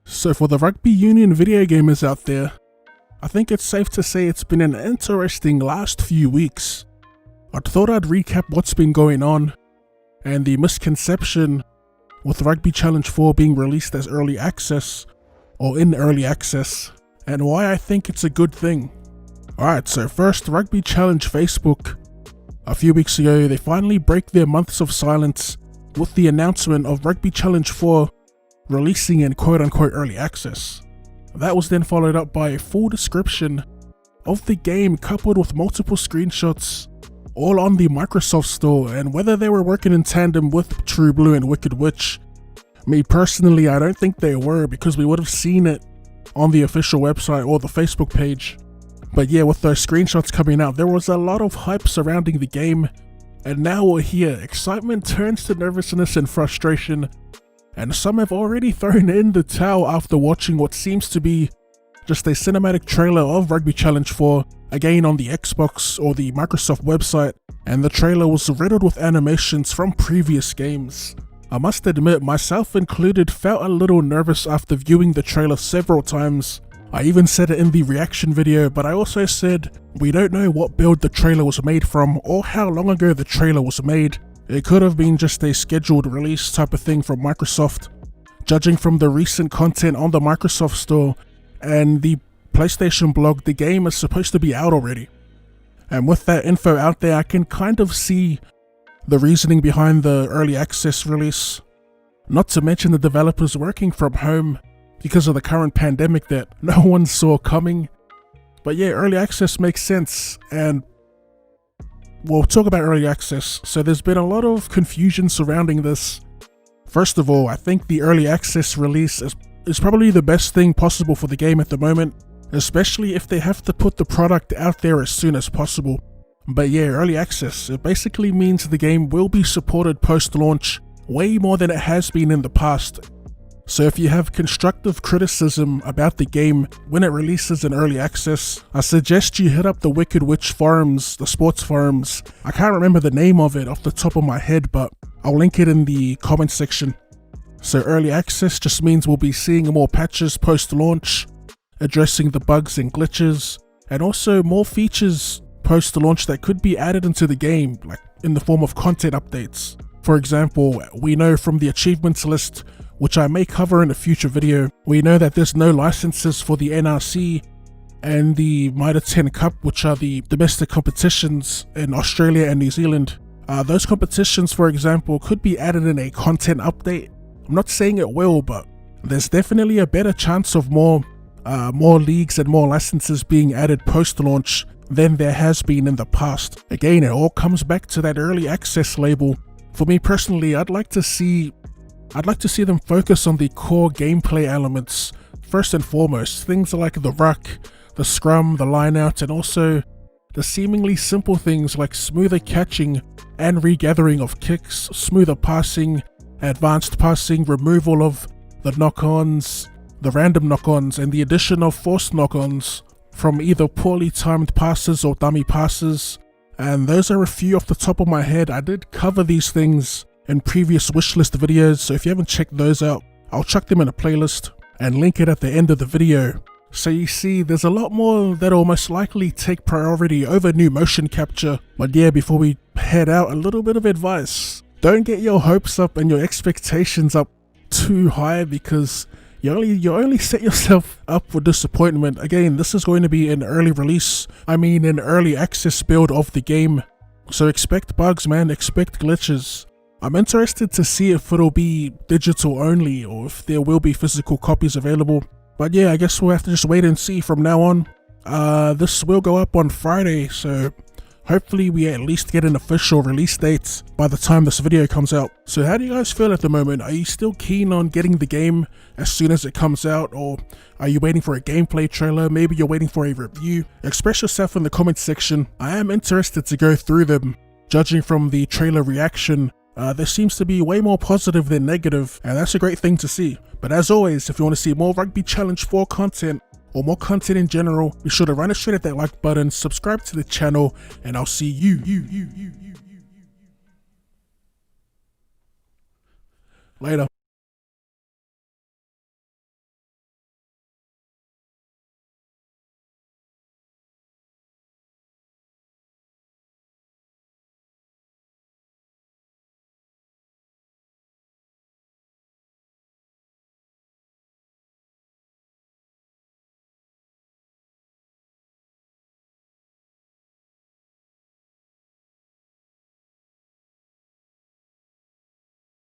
So for the rugby union video gamers out there, I think it's safe to say it's been an interesting last few weeks. I thought I'd recap what's been going on, and the misconception with Rugby Challenge 4 being released as early access, or in early access, and why I think it's a good thing. Alright, so first, Rugby Challenge Facebook. A few weeks ago, they finally break their months of silence with the announcement of Rugby Challenge 4 releasing in quote-unquote early access. That was then followed up by a full description of the game coupled with multiple screenshots, all on the Microsoft Store, and whether they were working in tandem with True Blue and Wicked Witch. Me personally, I don't think they were, because we would have seen it on the official website or the Facebook page. But yeah, with those screenshots coming out, there was a lot of hype surrounding the game, and now we're here. Excitement turns to nervousness and frustration, and some have already thrown in the towel after watching what seems to be just a cinematic trailer of Rugby Challenge 4, again on the Xbox or the Microsoft website, and the trailer was riddled with animations from previous games. I must admit, myself included, felt a little nervous after viewing the trailer several times. I even said it in the reaction video, but I also said we don't know what build the trailer was made from or how long ago the trailer was made. It could have been just a scheduled release type of thing from Microsoft. Judging from the recent content on the Microsoft Store and the PlayStation blog, the game is supposed to be out already. And with that info out there, I can kind of see the reasoning behind the early access release. Not to mention the developers working from home because of the current pandemic that no one saw coming. But yeah, early access makes sense, and we'll talk about early access. So there's been a lot of confusion surrounding this. First of all, I think the early access release is probably the best thing possible for the game at the moment, especially if they have to put the product out there as soon as possible. But yeah, early access, it basically means the game will be supported post-launch way more than it has been in the past. So if you have constructive criticism about the game when it releases in early access, I suggest you hit up the Wicked Witch forums, the sports forums. I can't remember the name of it off the top of my head, but I'll link it in the comment section. So early access just means we'll be seeing more patches post-launch, addressing the bugs and glitches, and also more features post-launch that could be added into the game, like in the form of content updates. For example, we know from the achievements list, which I may cover in a future video, we know that there's no licenses for the NRC and the Mitre 10 Cup, which are the domestic competitions in Australia and New Zealand. Those competitions, for example, could be added in a content update. I'm not saying it will, but there's definitely a better chance of more leagues and more licenses being added post-launch than there has been in the past. Again, it all comes back to that early access label. For me personally, I'd like to see them focus on the core gameplay elements first and foremost, things like the ruck, the scrum, the line-out, and also the seemingly simple things like smoother catching and regathering of kicks, smoother passing, advanced passing, removal of the knock-ons, the random knock-ons, and the addition of forced knock-ons from either poorly timed passes or dummy passes. And those are a few off the top of my head. I did cover these things in previous wishlist videos, so if you haven't checked those out, I'll chuck them in a playlist and link it at the end of the video. So you see, there's a lot more that'll most likely take priority over new motion capture. But yeah, before we head out, a little bit of advice. Don't get your hopes up and your expectations up too high, because you only set yourself up for disappointment. Again, this is going to be an early release, an early access build of the game. So expect bugs, man, expect glitches. I'm interested to see if it'll be digital only or if there will be physical copies available. But yeah, I guess we'll have to just wait and see from now on. This will go up on Friday, so hopefully we at least get an official release date by the time this video comes out. So how do you guys feel at the moment? Are you still keen on getting the game as soon as it comes out, or are you waiting for a gameplay trailer? Maybe you're waiting for a review? Express yourself in the comment section. I am interested to go through them. Judging from the trailer reaction, there seems to be way more positive than negative, and that's a great thing to see. But as always, if you want to see more Rugby Challenge 4 content, or more content in general, be sure to run it straight at that like button, subscribe to the channel, and I'll see you later.